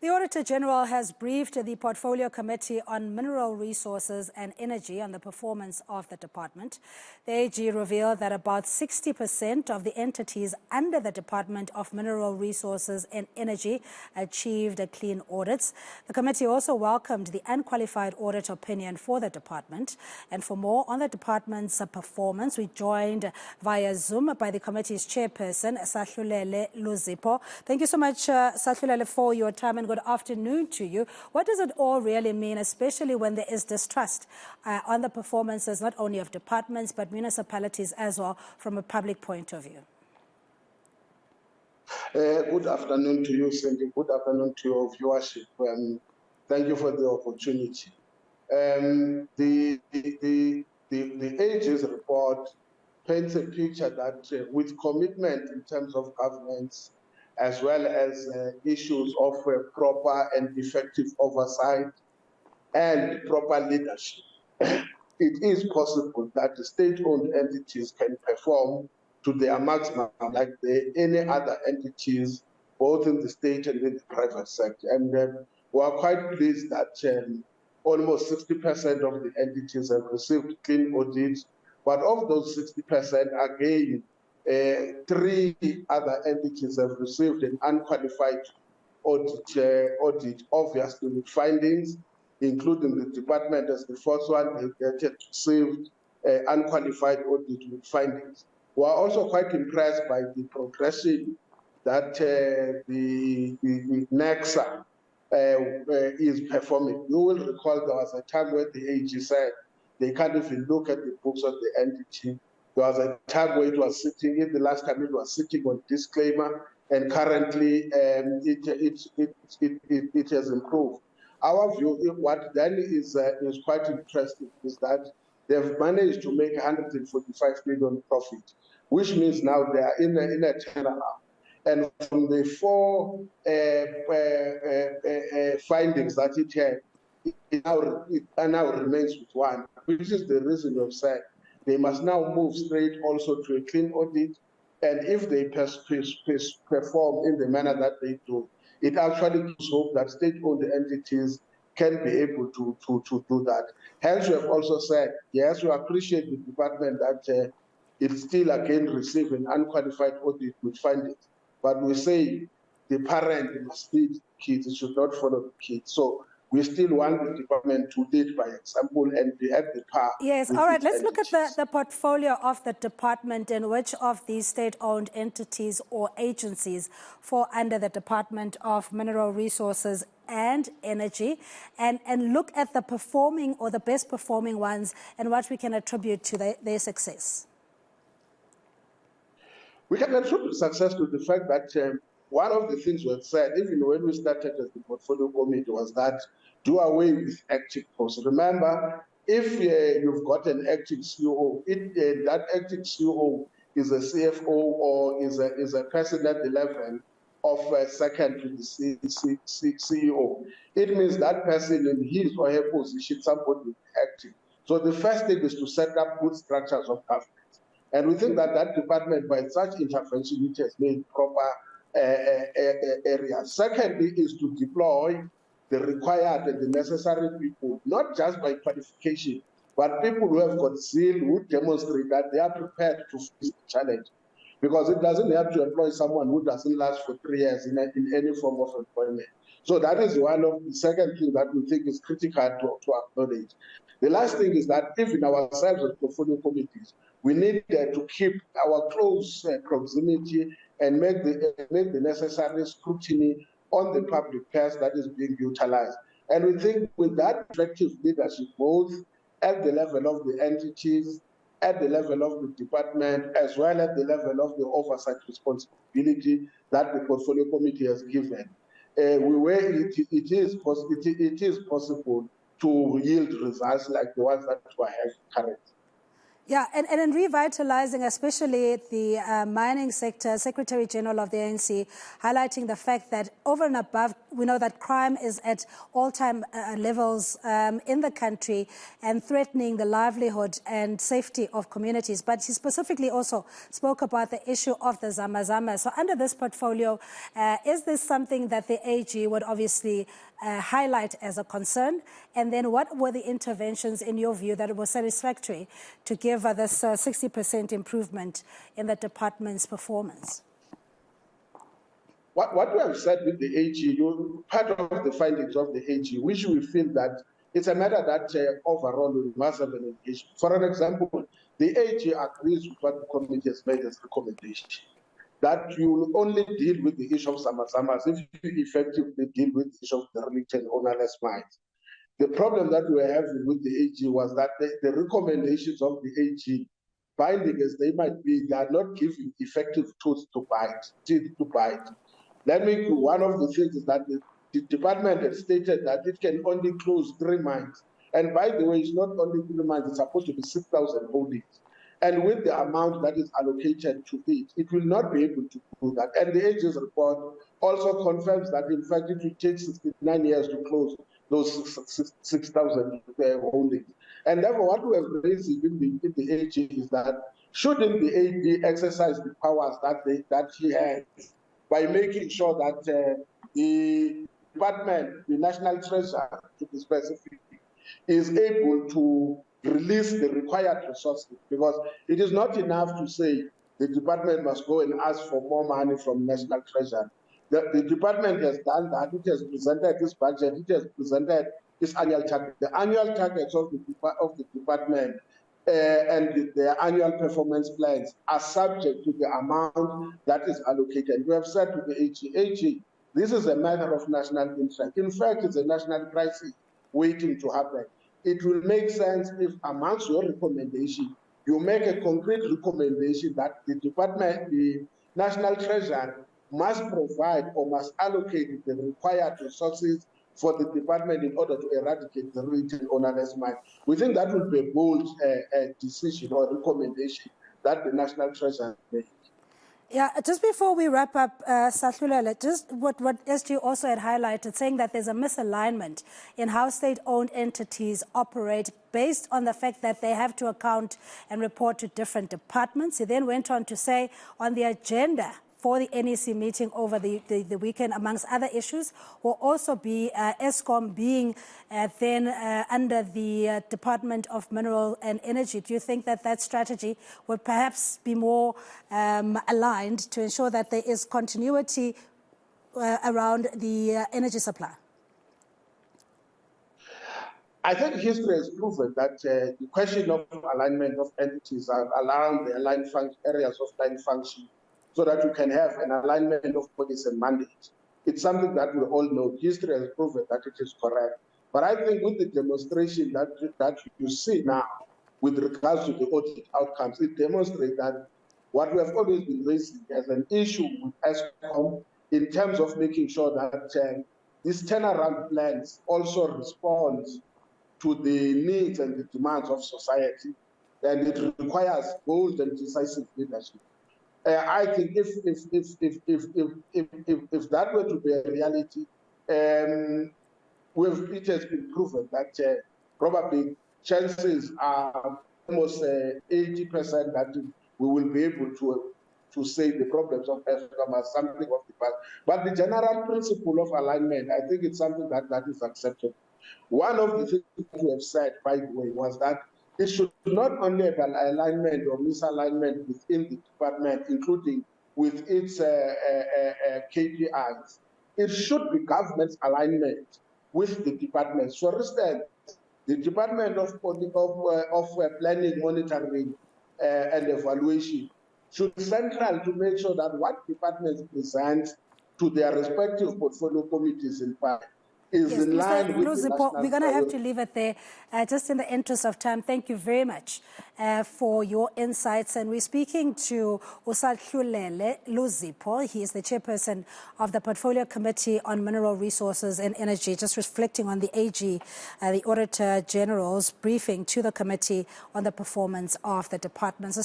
The Auditor-General has briefed the Portfolio Committee on Mineral Resources and Energy on the performance of the department. The AG revealed that about 60% of the entities under the Department of Mineral Resources and Energy achieved clean audits. The committee also welcomed the unqualified audit opinion for the department. And for more on the department's performance, we joined via Zoom by the committee's chairperson, Sahlulele Luzipho. Thank you so much, Sahlulele, for your time, and good afternoon to you. What does it all really mean, especially when there is distrust on the performances not only of departments but municipalities as well from a public point of view? Good afternoon to you, Cindy. Good afternoon to your viewership. Thank you for the opportunity. The AG's report paints a picture that with commitment in terms of governance, as well as issues of proper and effective oversight and proper leadership, it is possible that the state-owned entities can perform to their maximum like any other entities, both in the state and in the private sector. And we are quite pleased that almost 60% of the entities have received clean audits, but of those 60%, again, 3 other entities have received an unqualified audit, obviously with findings, including the department as the first one, they received unqualified audit with findings. We are also quite impressed by the progression that the NEXA is performing. You will recall there was a time where the AG said they can't even look at the books of the entity. There was a time where it was sitting in, the last time it was sitting on disclaimer, and currently it has improved. Our view, what then is quite interesting, is that they've managed to make 145 million profit, which means now they are in a turnaround. And from the 4 findings that it had, it now remains with 1, which is the reason we've said they must now move straight also to a clean audit. And if they perform in the manner that they do, it actually gives hope that state-owned entities can be able to do that. Hence, we have also said, yes, we appreciate the department that it's still again receiving unqualified audit with findings. But we say the parent must lead the kids, it should not follow the kids. So we still want the department to lead by example and be at the par. Yes, all right, let's look at the portfolio of the department and which of these state-owned entities or agencies fall under the Department of Mineral Resources and Energy, and look at the performing or the best performing ones and what we can attribute to their success. We can attribute success to the fact that one of the things we had said, even when we started as the portfolio committee, was that do away with active posts. Remember, if you've got an active CEO, that active CEO is a CFO or is a person at the level of second to the CEO. It means that person in his or her position, somebody will be active. So the first thing is to set up good structures of governance. And we think that that department, by such intervention, it has made proper areas. Secondly, is to deploy the required and the necessary people, not just by qualification, but people who have got zeal, who demonstrate that they are prepared to face the challenge. Because it doesn't have to employ someone who doesn't last for 3 years in any form of employment. So that is one of the second thing that we think is critical to acknowledge. The last thing is that even ourselves as portfolio committees, we need to keep our close proximity and make the necessary scrutiny on the public purse that is being utilized. And we think with that effective leadership, both at the level of the entities, at the level of the department, as well as the level of the oversight responsibility that the portfolio committee has given, it is possible to yield results like the ones that we have currently. Yeah, and in revitalizing, especially the mining sector, Secretary-General of the ANC highlighting the fact that over and above, we know that crime is at all-time levels in the country and threatening the livelihood and safety of communities. But he specifically also spoke about the issue of the Zama. So under this portfolio, is this something that the AG would obviously highlight as a concern? And then what were the interventions, in your view, that were satisfactory to give this 60% improvement in the department's performance? What we have said with the AG, part of the findings of the AG, which we feel that it's a matter that overall we must have an engagement. For an example, the AG agrees with what the committee has made as recommendation, that you will only deal with the issue of Zamazamas if you effectively deal with the issue of the religion ownerless mines. The problem that we were having with the AG was that the recommendations of the AG, binding as they might be, they are not giving effective tools to bite. One of the things is that the department has stated that it can only close 3 mines. And by the way, it's not only 3 mines, it's supposed to be 6,000 holdings. And with the amount that is allocated to it, it will not be able to do that. And the AG's report also confirms that, in fact, it will take 69 years to close those 6,000 holdings. And therefore, what we have raised in the AG is that shouldn't the AG exercise the powers that he has by making sure that the department, the National Treasurer, to be specific, is able to release the required resources, because it is not enough to say the department must go and ask for more money from National Treasury. The department has done that. It has presented this budget. It has presented its annual target. The annual targets of the department and their annual performance plans are subject to the amount that is allocated. We have said to the AG, this is a matter of national interest. In fact, it's a national crisis waiting to happen. It will make sense if, amongst your recommendation, you make a concrete recommendation that the department, the National Treasury, must provide or must allocate the required resources for the department in order to eradicate the religion ownerless mine. We think that will be a bold decision or recommendation that the National Treasury made. Yeah, just before we wrap up, Sahlulele, just what SG also had highlighted, saying that there's a misalignment in how state-owned entities operate based on the fact that they have to account and report to different departments. He then went on to say on the agenda for the NEC meeting over the weekend, amongst other issues, will also be ESCOM being then under the Department of Mineral and Energy. Do you think that that strategy would perhaps be more aligned to ensure that there is continuity around the energy supply? I think history has proven that the question of alignment of entities are around the aligned areas of line function, so that you can have an alignment of policy and mandate. It's something that we all know. History has proven that it is correct. But I think with the demonstration that you see now with regards to the audit outcomes, it demonstrates that what we have always been raising as an issue with ESCOM in terms of making sure that these turnaround plans also respond to the needs and the demands of society, and it requires bold and decisive leadership. I think if that were to be a reality, it has been proven that probably chances are almost 80% that we will be able to say the problems of ESCOM as something of the past. But the general principle of alignment, I think it's something that is acceptable. One of the things we have said, by the way, was that it should not only have an alignment or misalignment within the department, including with its KPIs. It should be government's alignment with the departments. For instance, the Department of Planning, Monitoring and Evaluation should be central to make sure that what departments present to their respective portfolio committees in fact is Yes, in line Mr. with the Luzipho, national we're going to have priority. to leave it there. Just in the interest of time, thank you very much for your insights. And we're speaking to Sahlulele Luzipho. He is the chairperson of the Portfolio Committee on Mineral Resources and Energy, just reflecting on the AG, the Auditor-General's briefing to the committee on the performance of the departments.